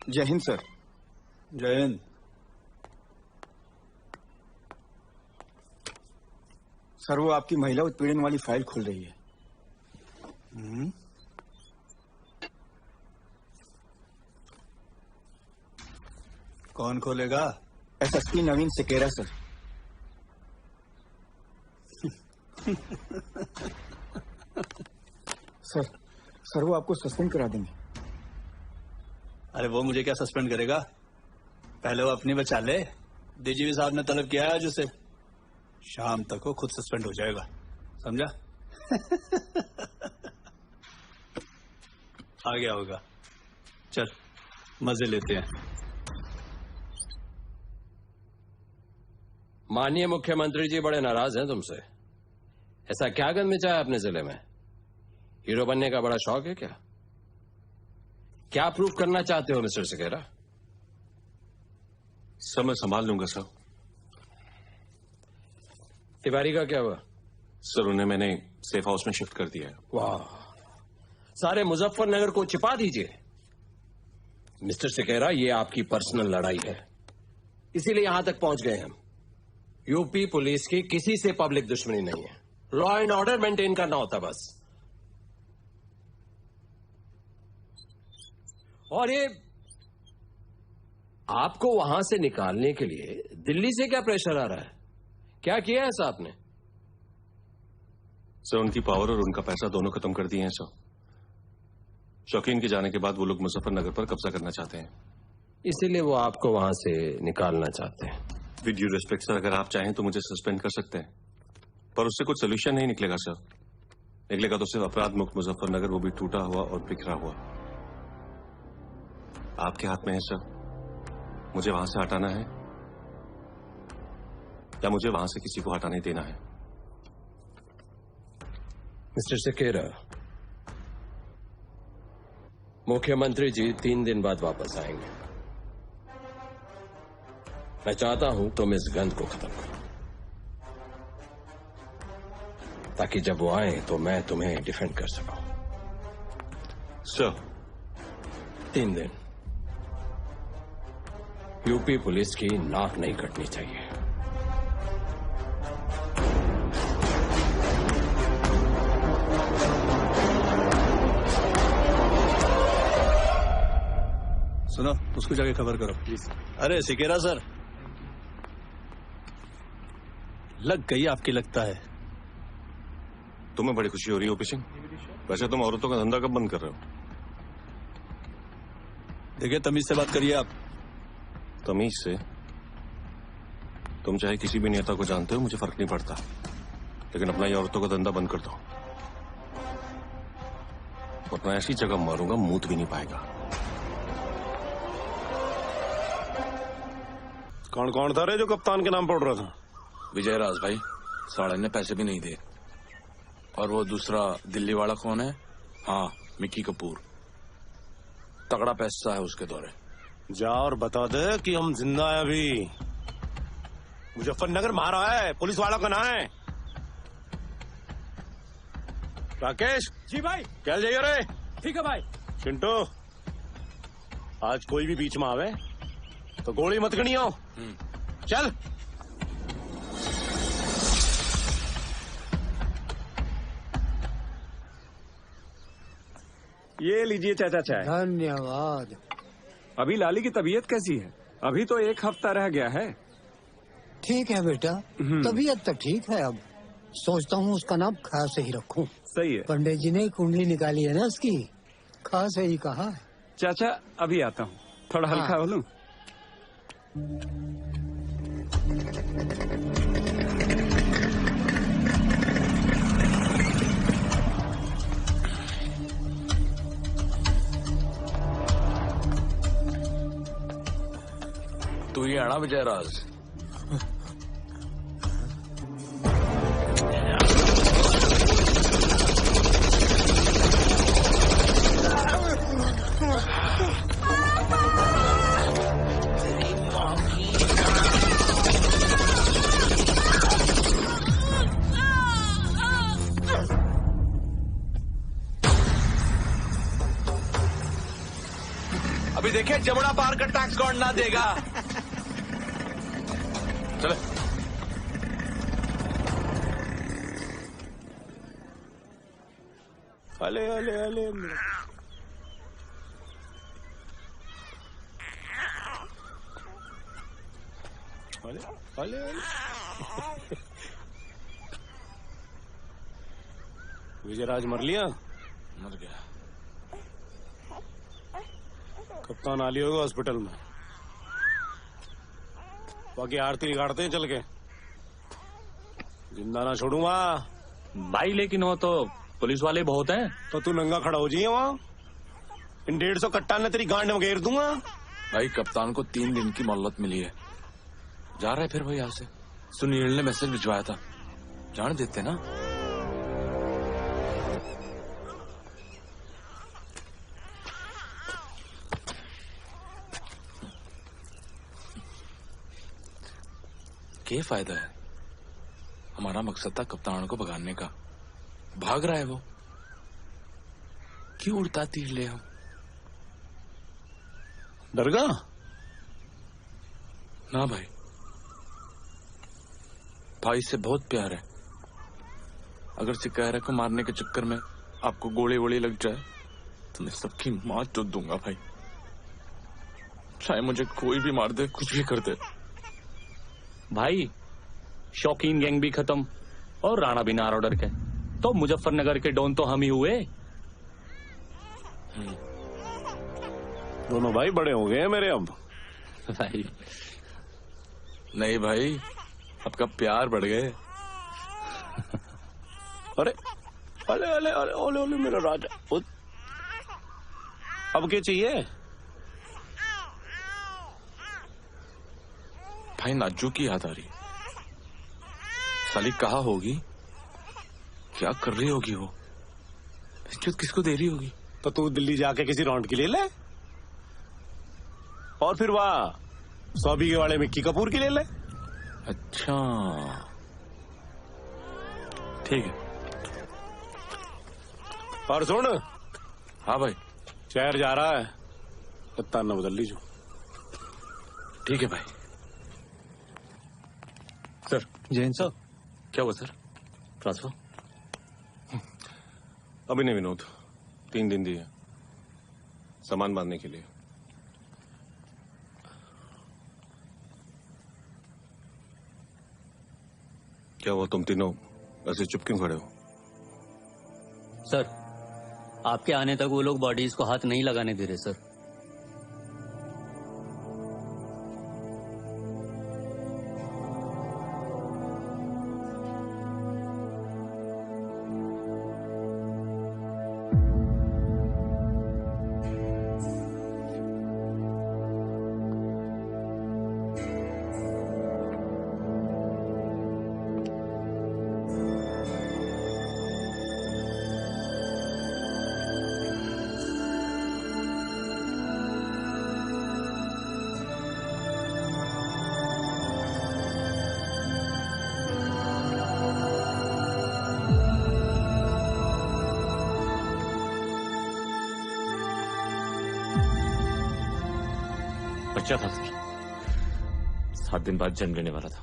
जय हिंद सर। जय हिंद। सर वो आपकी महिला उत्पीड़न वाली फाइल खुल रही है। कौन खोलेगा? एसएसपी नवीन सिकेरा सर। सर वो आपको सस्पेंड करा देंगे। अरे वो मुझे क्या सस्पेंड करेगा? पहले वो अपनी बचा ले। डीजीपी साहब ने तलब किया है आज उसे। शाम तक वो खुद सस्पेंड हो जाएगा, समझा? आ गया होगा। चल मजे लेते हैं। माननीय मुख्यमंत्री जी बड़े नाराज हैं तुमसे। ऐसा क्या गंद मचा है अपने जिले में? हीरो बनने का बड़ा शौक है क्या? क्या प्रूव करना चाहते हो मिस्टर सिकेरा? सर मैं संभाल लूंगा सर। तिवारी का क्या हुआ? सर उन्हें मैंने सेफ हाउस में शिफ्ट कर दिया है। वाह, सारे मुजफ्फरनगर को छिपा दीजिए। मिस्टर सिकेरा, ये आपकी पर्सनल लड़ाई है, इसीलिए यहां तक पहुंच गए हम। यूपी पुलिस की किसी से पब्लिक दुश्मनी नहीं है। लॉ एंड ऑर्डर मेंटेन करना होता बस। और ये आपको वहां से निकालने के लिए दिल्ली से क्या प्रेशर आ रहा है? क्या किया है ऐसा आपने? सर उनकी पावर और उनका पैसा दोनों खत्म कर दिए हैं सर। शौकीन के जाने के बाद वो लोग मुजफ्फरनगर पर कब्जा करना चाहते हैं, इसीलिए वो आपको वहां से निकालना चाहते हैं। विद ड्यू रिस्पेक्ट सर, अगर आप चाहें तो मुझे सस्पेंड कर सकते हैं, पर उससे कुछ सोल्यूशन नहीं निकलेगा सर। निकलेगा तो सिर्फ अपराध मुक्त मुजफ्फरनगर, वो भी टूटा हुआ और बिखरा हुआ। आपके हाथ में है सर, मुझे वहां से हटाना है या मुझे वहां से किसी को हटाने देना है। मिस्टर सिकेरा, मुख्यमंत्री जी 3 दिन बाद वापस आएंगे। मैं चाहता हूं तुम इस गंद को खत्म करो, ताकि जब वो आए तो मैं तुम्हें डिफेंड कर सकूं। सर 3 दिन। यूपी पुलिस की नाक नहीं कटनी चाहिए। सुनो, उसको जाके खबर करो प्लीज। अरे सिकेरा सर, लग गई आपकी लगता है। तुम्हें बड़ी खुशी हो रही है ओपी सिंह? वैसे तुम औरतों का धंधा कब बंद कर रहे हो? देखिए तमीज से बात करिए आप। तमीज से? तुम चाहे किसी भी नेता को जानते हो, मुझे फर्क नहीं पड़ता, लेकिन अपना ये औरतों का धंधा बंद कर दो, वरना ऐसी जगह मारूंगा मूत भी नहीं पाएगा। कौन कौन था रे जो कप्तान के नाम पढ़ रहा था? विजय राज भाई, साड़े ने पैसे भी नहीं दे। और वो दूसरा दिल्ली वाला कौन है? हाँ, मिक्की कपूर। तगड़ा पैसा है उसके दौरे। जा और बता दे कि हम जिंदा है अभी। मुजफ्फरनगर मारा है, पुलिस वाला का ना है। राकेश जी भाई। क्या जाइए रे? ठीक है भाई। चिंटू, आज कोई भी बीच में आवे तो गोली मत गणियो। चल। ये लीजिए चाचा चाय। धन्यवाद। अभी लाली की तबीयत कैसी है? अभी तो 1 हफ्ता रह गया है। ठीक है बेटा, तबीयत तो ठीक है। अब सोचता हूँ उसका नाम खा से ही रखूं। सही है। पंडित जी ने कुंडली निकाली है ना उसकी, खा से ही कहा है। चाचा अभी आता हूँ, थोड़ा हल्का हो लूं। तू ही आना विजय राज। अभी देखे जमुना पार का टैक्स कौन ना देगा। चले अले अले अले अले अले विजयराज मर लिया? मर गया। कप्तान आली होगा हॉस्पिटल में। बाकी आरती बिगाड़ते हैं चल के, जिंदा ना छोड़ूंगा भाई। लेकिन वो तो पुलिस वाले बहुत हैं। तो तू नंगा खड़ा हो जाइए वहाँ, इन 150 कट्टा ने तेरी गांड में घेर दूंगा। भाई कप्तान को 3 दिन की मोहलत मिली है, जा रहे फिर भाई यहाँ से। सुनील ने मैसेज भिजवाया था, जान देते ना। क्या फायदा है? हमारा मकसद था कप्तान को भगाने का, भाग रहा है वो। क्यों उड़ता तीर ले हम? डर गया? ना भाई, भाई से बहुत प्यार है। अगर सिकैरा को मारने के चक्कर में आपको गोली वोली लग जाए तो मैं सबकी मां चोद दूंगा भाई। चाहे मुझे कोई भी मार दे, कुछ भी कर दे। भाई शौकीन गैंग भी खत्म और राणा भी नार ऑर्डर के, तो मुजफ्फरनगर के डॉन तो हम ही हुए। दोनों भाई बड़े हो गए हैं मेरे अब। भाई नहीं भाई, आपका प्यार बढ़ गए। अरे अले अले अले ओले ओले मेरा राजा। अब क्या चाहिए? भाई नाजू की याद आ रही। साली कहाँ होगी, क्या कर रही होगी वो, किसको दे रही होगी? तो तू दिल्ली जाके किसी राउंड की ले ले, और फिर वहाँ 100 बीघे वाले मिक्की कपूर की ले ले। अच्छा ठीक है। और सुन। हाँ भाई, शहर जा रहा है, कप्तान न बदल लीजिए। ठीक है भाई। सर जैन सर, क्या हुआ सर? ट्रांसफर? अभी नहीं विनोद, 3 दिन दिए सामान बांधने के लिए। क्या हुआ, तुम तीनों ऐसे चुप क्यों खड़े हो? सर, आपके आने तक वो लोग बॉडीज को हाथ नहीं लगाने दे रहे सर। बच्चा था सर, 7 दिन बाद जन्म लेने वाला था।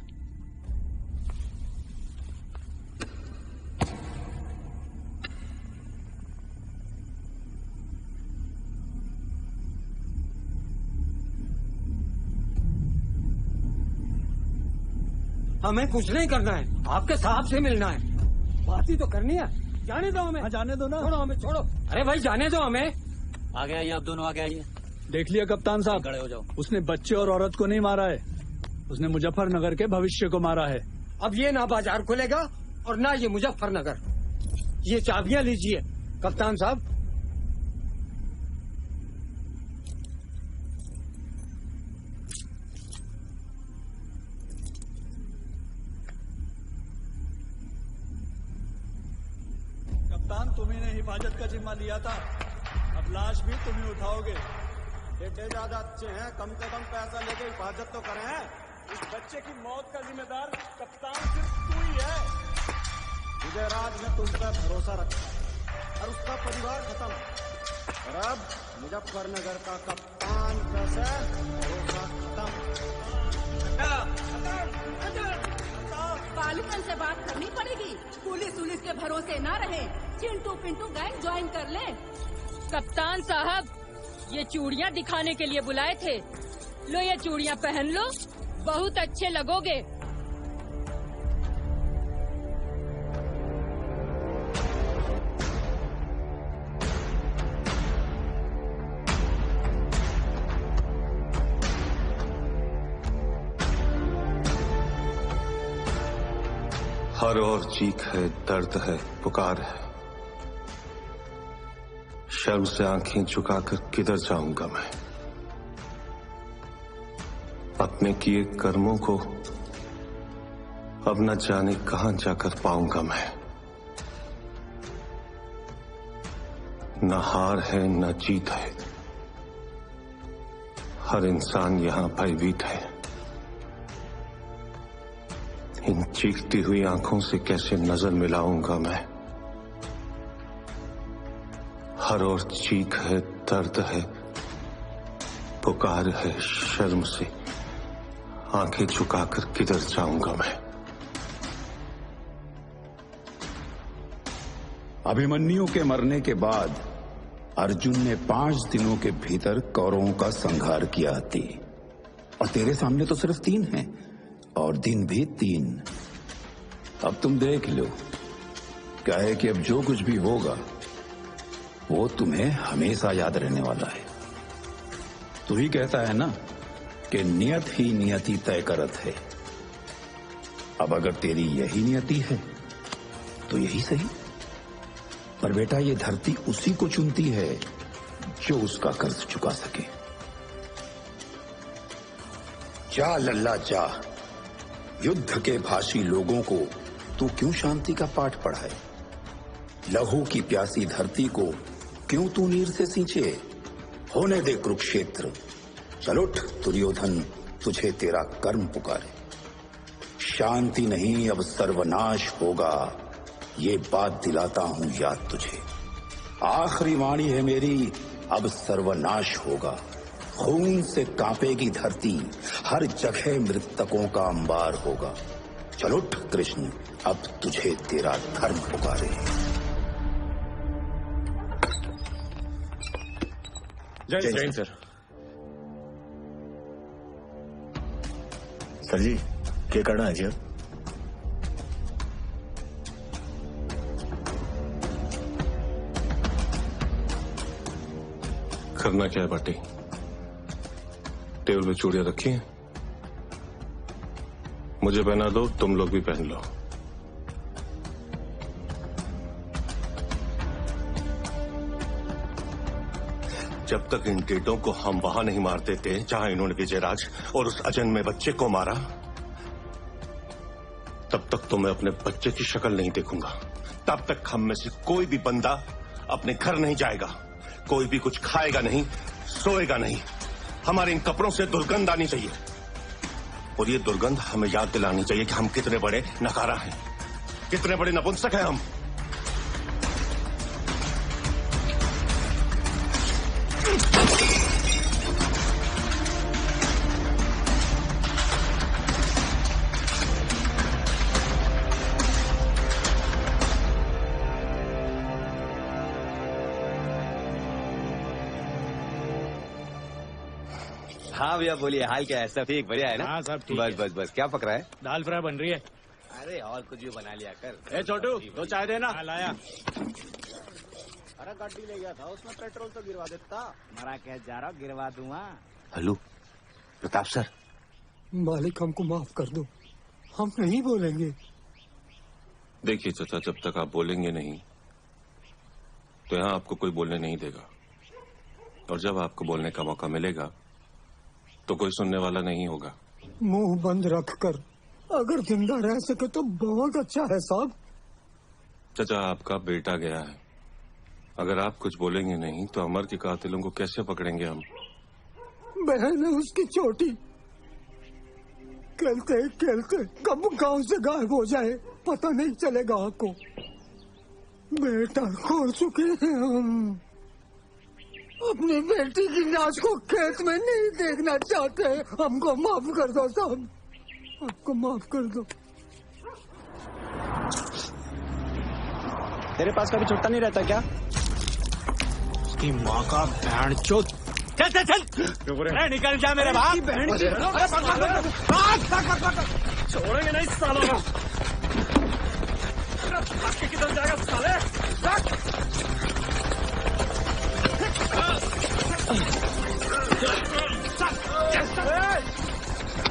हमें कुछ नहीं करना है, आपके साहब से मिलना है। बात ही तो करनी है। जाने दो हमें। जाने दो ना। छोड़ो हमें, छोड़ो। अरे भाई जाने दो हमें। आगे आइए, आप दोनों आगे आइए। देख लिया कप्तान साहब, खड़े हो जाओ। उसने बच्चे और औरत को नहीं मारा है, उसने मुजफ्फरनगर के भविष्य को मारा है। अब ये ना बाजार खुलेगा और ना ये मुजफ्फरनगर। ये चाबियां लीजिए कप्तान साहब। कप्तान, तुम्ही ने हिफाजत का जिम्मा लिया था, अब लाश भी तुम ही उठाओगे। बेटे ज्यादा अच्छे हैं, कम से कम पैसा लेके हिफाजत तो करें। इस बच्चे की मौत का जिम्मेदार कप्तान सिर्फ तू ही है। विजयराज ने तुम पर भरोसा रखा और उसका परिवार खत्म, और और अब मुजफ्फरनगर का कप्तान कैसे भरोसा बालूकन से बात करनी पड़ेगी। पुलिस के भरोसे ना रहे। चिंटू पिंटू गैंग ज्वाइन कर ले। कप्तान साहब, ये चूड़ियाँ दिखाने के लिए बुलाए थे। लो ये चूड़ियाँ पहन लो, बहुत अच्छे लगोगे। हर और चीख है, दर्द है, पुकार है। शर्म से आंखें झुकाकर किधर जाऊंगा मैं? अपने किए कर्मों को अब न जाने कहां जाकर पाऊंगा मैं। न हार है न जीत है, हर इंसान यहां भयभीत है। इन चीखती हुई आंखों से कैसे नजर मिलाऊंगा मैं? हर और चीख है, दर्द है, पुकार है। शर्म से आंखें झुकाकर किधर जाऊंगा मैं? अभिमन्यु के मरने के बाद अर्जुन ने 5 दिनों के भीतर कौरवों का संहार किया थी, और तेरे सामने तो सिर्फ 3 हैं, और दिन भी 3। अब तुम देख लो, क्या है कि अब जो कुछ भी होगा वो तुम्हें हमेशा याद रहने वाला है। तू ही कहता है ना कि नियत ही नियति तय करत है। अब अगर तेरी यही नियति है तो यही सही। पर बेटा, ये धरती उसी को चुनती है जो उसका कर्ज चुका सके। जा लल्ला जा, युद्ध के भाषी लोगों को तू क्यों शांति का पाठ पढ़ाए? लहू की प्यासी धरती को क्यों तू नीर से सींचे? होने दे कुरुक्षेत्र। चल उठ दुर्योधन, तुझे तेरा कर्म पुकारे। शांति नहीं, अब सर्वनाश होगा, ये बात दिलाता हूं याद तुझे। आखिरी वाणी है मेरी, अब सर्वनाश होगा। खून से कांपेगी धरती, हर जगह मृतकों का अंबार होगा। चल उठ कृष्ण, अब तुझे तेरा धर्म पुकारे। जय जय सर। सर जी, क्या करना है जी? करना क्या है बाटी? टेबल पे चूड़ियां रखी हैं, मुझे पहना दो, तुम लोग भी पहन लो। जब तक इन टेटों को हम वहां नहीं मार देते जहां इन्होंने विजयराज और उस अजन्मे बच्चे को मारा, तब तक तो मैं अपने बच्चे की शक्ल नहीं देखूंगा। तब तक हम में से कोई भी बंदा अपने घर नहीं जाएगा, कोई भी कुछ खाएगा नहीं, सोएगा नहीं। हमारे इन कपड़ों से दुर्गंध आनी चाहिए, और ये दुर्गंध हमें याद दिलानी चाहिए कि हम कितने बड़े नकारा हैं, कितने बड़े नपुंसक हैं हम। हाँ भैया बोलिए, हाल क्या है? सब ठीक, बढ़िया है ना? हाँ सब ठीक। बस बस बस, क्या पक रहा है? दाल फ्राई बन रही है। अरे और कुछ भी बना लिया कर। ए छोटू, 2 चाय देना। लाया। अरे गाड़ी ले गया था, उसमें पेट्रोल तो गिरवा देता। मरा कह जा रहा, गिरवा दूंगा। Hello Pratap sir. मालिक, हमको माफ कर दो, हम नहीं बोलेंगे। देखिए चाचा, जब तक आप बोलेंगे नहीं तो यहां आपको कोई बोलने नहीं देगा, और जब आपको बोलने का मौका मिलेगा तो कोई सुनने वाला नहीं होगा। मुंह बंद रखकर अगर जिंदा रह सके तो बहुत अच्छा है साहब। चाचा, आपका बेटा गया है, अगर आप कुछ बोलेंगे नहीं तो अमर के कातिलों को कैसे पकड़ेंगे हम? बहन है उसकी छोटी, खेलते खेलते कब गांव से गायब हो जाए पता नहीं चलेगा आपको। बेटा खो चुके हैं हम। अपनी बेटी की लाश को खेत में नहीं देखना चाहते। हमको माफ कर दो साहब, हमको माफ कर दो। तेरे पास कभी छुट्टा नहीं रहता क्या? उसकी माँ का बहन चोद। चल चल चल, अरे निकल जा मेरे बाप। छोड़ेंगे नहीं सालों को। किधर जाएगा साले?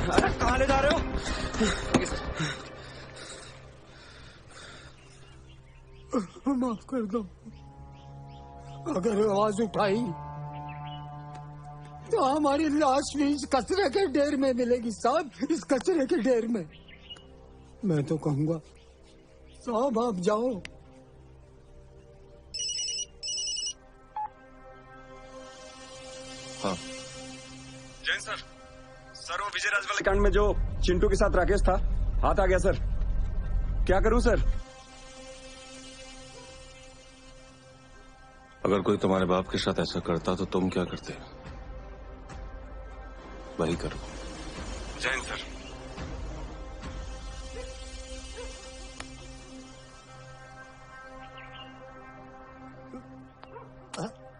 अरे कहाँ ले जा रहे हो? माफ कर दो। अगर आवाज उठाई तो हमारी लाश भी इस कचरे के ढेर में मिलेगी साहब, इस कचरे के ढेर में। मैं तो कहूँगा साहब आप जाओ। हाँ जैन सर, सर वो विजय राज वाले कांड में जो चिंटू के साथ राकेश था, हाथ आ गया सर। क्या करूं सर? अगर कोई तुम्हारे बाप के साथ ऐसा करता तो तुम क्या करते? वही करो। जैन सर।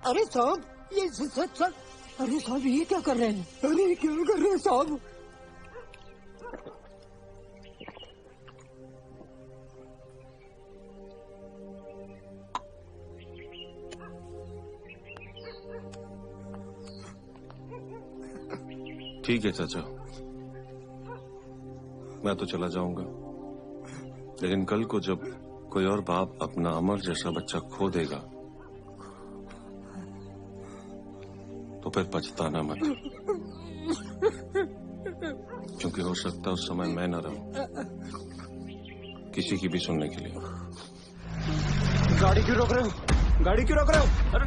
अरे साहब ये सच। अरे साहब ये क्या कर रहे हैं? अरे क्या कर रहे हैं साहब? ठीक है चाचा, मैं तो चला जाऊंगा, लेकिन कल को जब कोई और बाप अपना अमर जैसा बच्चा खो देगा तो फिर पछताना मत, क्योंकि हो सकता उस समय मैं न रहूं किसी की भी सुनने के लिए। गाड़ी क्यों रोक रहे हो? गाड़ी क्यों रोक रहे हो? अरे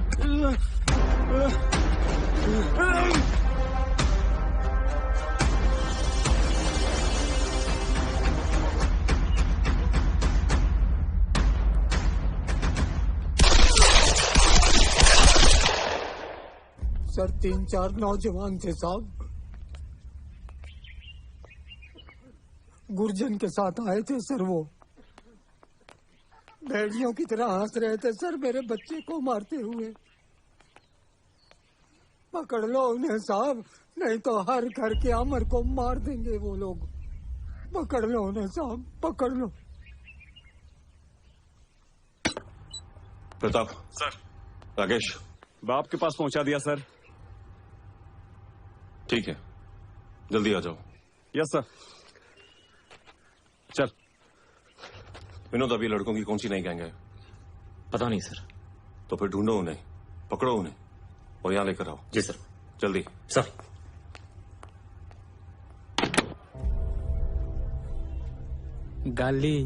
सर 3-4 नौजवान थे साहब, गुरजन के साथ आए थे सर। वो भेड़ियों की तरह हंस रहे थे सर मेरे बच्चे को मारते हुए। पकड़ लो उन्हें साहब, नहीं तो हर घर के अमर को मार देंगे वो लोग। पकड़ लो उन्हें साहब, पकड़ लो। प्रताप सर। राकेश बाप के पास पहुंचा दिया सर। ठीक है, जल्दी आ जाओ। Yes sir. चल। विनोद, अभी लड़कों की कौन सी नई गैंग है? पता नहीं सर। तो फिर ढूंढो उन्हें, पकड़ो उन्हें और यहाँ लेकर आओ। जी सर। जल्दी सर। गाली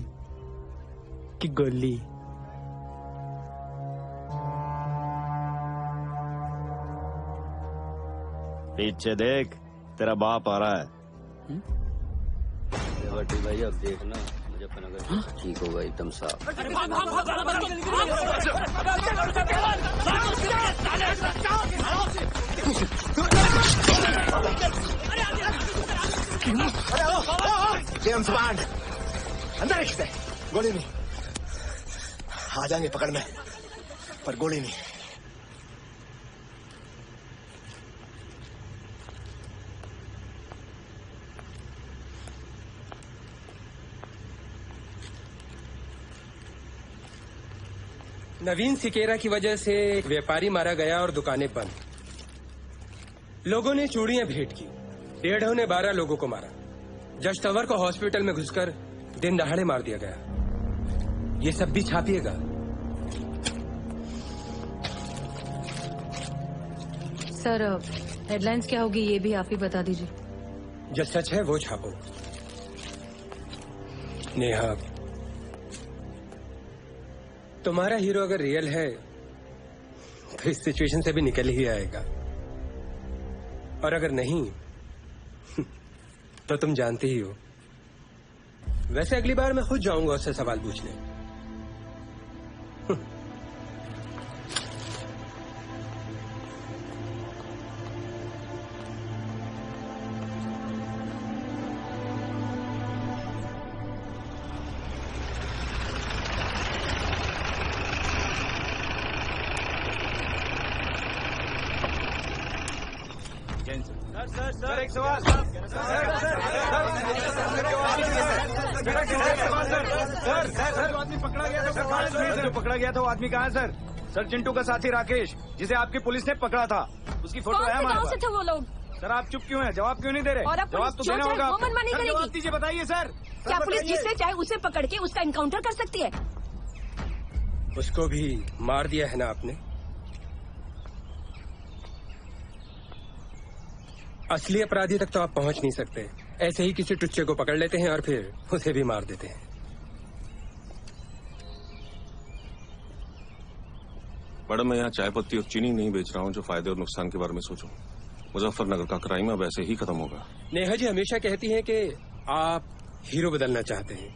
की गोली? पीछे देख, तेरा बाप आ रहा है। बटी भाई अब देखना मुजफ्फरनगर ठीक होगा एकदम साफ। जेम्स बॉन्ड अंदर खींचते, गोली नहीं। आ जाएंगे पकड़ में, पर गोली नहीं। नवीन सिकेरा की वजह से एक व्यापारी मारा गया और दुकानें बंद। लोगों ने चूड़ियां भेंट की। डेढ़ों ने 12 लोगों को मारा। जज तंवर को हॉस्पिटल में घुसकर दिन दहाड़े मार दिया गया। ये सब भी छापिएगा। सर हेडलाइंस क्या होगी ये भी आप ही बता दीजिए। जो सच है वो छापो। नेहा, तुम्हारा हीरो अगर रियल है तो इस सिचुएशन से भी निकल ही आएगा, और अगर नहीं तो तुम जानते ही हो। वैसे अगली बार मैं खुद जाऊंगा उससे सवाल पूछने। सर एक सवाल सर आदमी पकड़ा गया था जो पकड़ा गया था वो आदमी कहाँ है सर? सर चिंटू का साथी राकेश जिसे आपकी पुलिस ने पकड़ा था, उसकी फोटो है हमारे पास। थे वो लोग? सर आप चुप क्यों हैं? जवाब क्यों नहीं दे रहे? जवाब तो देना होगा। जवाब दीजिए, बताइए सर। क्या पुलिस जिससे चाहे उसे पकड़ के उसका एनकाउंटर कर सकती है? उसको भी मार दिया है ना आपने? असली अपराधी तक तो आप पहुंच नहीं सकते, ऐसे ही किसी टुच्चे को पकड़ लेते हैं और फिर उसे भी मार देते हैं। मैडम मैं यहाँ चाय पत्ती और चीनी नहीं बेच रहा हूँ जो फायदे और नुकसान के बारे में सोचूं। मुजफ्फरनगर का क्राइम अब ऐसे ही खत्म होगा। नेहा जी हमेशा कहती हैं कि आप हीरो बदलना चाहते हैं,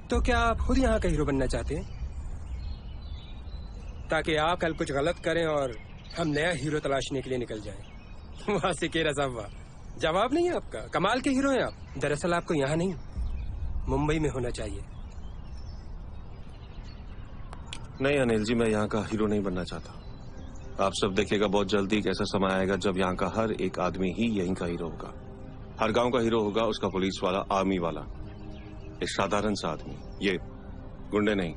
तो क्या आप खुद यहाँ का हीरो बनना चाहते हैं ताकि आप कल कुछ गलत करें और हम नया हीरो तलाशने के लिए निकल जाएं? वाह सिकेरा साहब वाह, जवाब नहीं है आपका। कमाल के हीरो हैं आप। दरअसल आपको यहाँ नहीं मुंबई में होना चाहिए। नहीं अनिल जी, मैं यहाँ का हीरो नहीं बनना चाहता। आप सब देखिएगा बहुत जल्दी एक ऐसा समय आएगा जब यहाँ का हर एक आदमी ही यहीं का हीरो होगा। हर गांव का हीरो होगा उसका पुलिस वाला, आर्मी वाला, एक साधारण सा आदमी, ये गुंडे नहीं।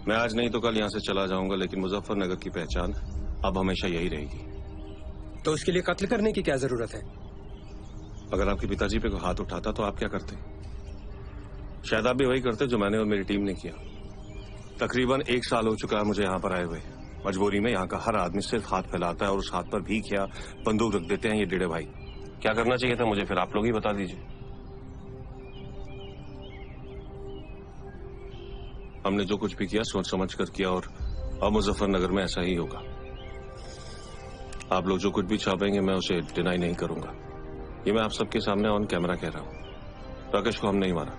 मैं आज नहीं तो कल यहाँ से चला जाऊंगा, लेकिन मुजफ्फरनगर की पहचान अब हमेशा यही रहेगी। तो उसके लिए कत्ल करने की क्या जरूरत है? अगर आपके पिताजी पे कोई हाथ उठाता तो आप क्या करते? शायद आप भी वही करते जो मैंने और मेरी टीम ने किया। तकरीबन 1 साल हो चुका है मुझे यहाँ पर आए हुए। मजबूरी में यहाँ का हर आदमी सिर्फ हाथ फैलाता है और उस हाथ पर भीख या बंदूक रख देते हैं ये डेढ़े भाई। क्या करना चाहिए था मुझे? फिर आप लोग ही बता दीजिए। हमने जो कुछ भी किया सोच समझ कर किया और अब मुजफ्फरनगर में ऐसा ही होगा। आप लोग जो कुछ भी छापेंगे मैं उसे डिनाई नहीं करूंगा। ये मैं आप सबके सामने ऑन कैमरा कह रहा हूं। राकेश को हम नहीं मारा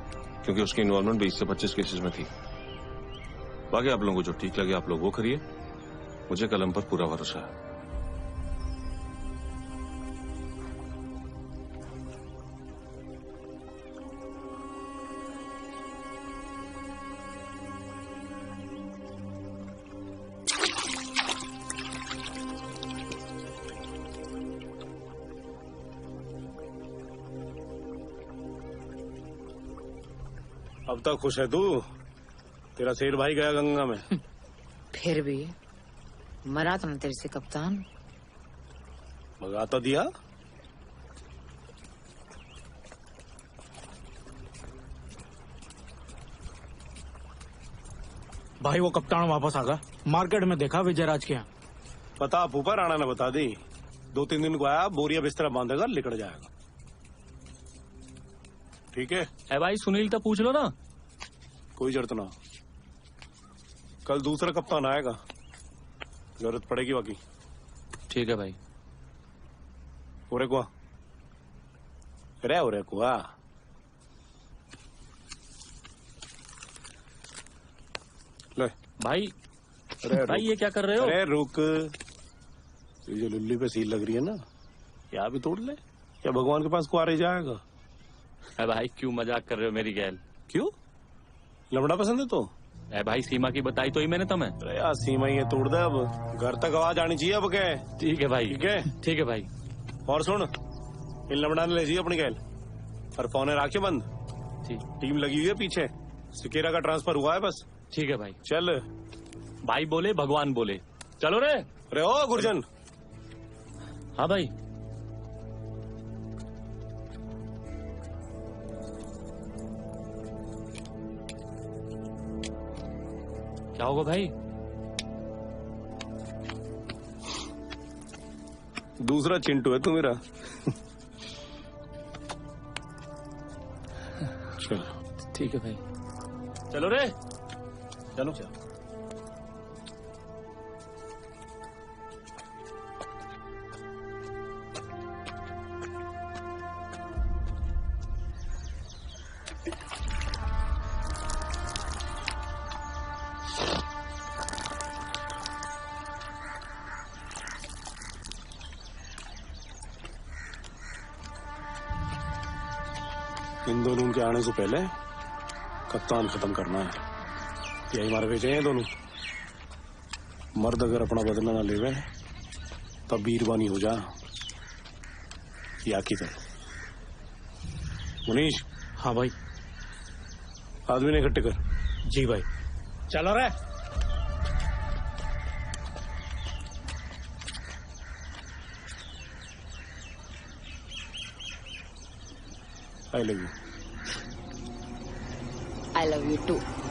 क्योंकि उसकी इन्वॉल्वमेंट 20 से 25 केसेस में थी। बाकी आप लोगों को जो ठीक लगे आप लोग वो करिए, मुझे कलम पर पूरा भरोसा है। अब तक खुश है तू? तेरा सेठ भाई गया गंगा में। फिर भी मरा तो न तेरे से कप्तान। भगा तो दिया। भाई वो कप्तान वापस आ गया। मार्केट में देखा विजयराज के यहाँ। पता फूफा राणा ने बता दी। 2-3 दिन को आया, बोरिया बिस्तरा बांधेगा, निकल जाएगा। ठीक है? ए भाई सुनील तो पूछ लो ना। कोई जरूरत ना, कल दूसरा कप्तान आएगा, जरूरत पड़ेगी बाकी। ठीक है भाई। ओरे कुआ ओरे कुआ। ले भाई। अरे भाई ये क्या कर रहे हो? अरे रुक, ये जो लुल्ली पे सील लग रही है ना, या भी तोड़ ले या भगवान के पास कुआरे जाएगा। ए भाई क्यों मजाक कर रहे हो मेरी गैल? क्यों? लमड़ा पसंद है तो? ए भाई सीमा की बताई तो ही मैंने तुम्हें। अरे यार सीमा ये तोड़ दे, अब घर तक आवाज आनी चाहिए अब। क्या? ठीक है भाई। ठीक है? ठीक है भाई। और सुन, इन लमड़ा ने ले जाइए अपनी गैल और फोन राखे बंद। ठीक। टीम लगी हुई है पीछे, सिकेरा का ट्रांसफर हुआ है बस। ठीक है भाई। चल भाई बोले भगवान बोले। चलो रे। अरे ओ गुरजन। हाँ भाई। क्या होगा भाई? दूसरा चिंटू है तू मेरा। चलो ठीक है भाई। चलो रे। चलो इन दोनों के आने से पहले कप्तान खत्म करना है। यही मारे भेजे हैं दोनों। मर्द अगर अपना बदला ना लेवे तब वीरवानी हो जा। या किधर? मुनीश। हाँ भाई। आदमी ने इकट्ठे कर। जी भाई। चलो रे। I love you. I love you too.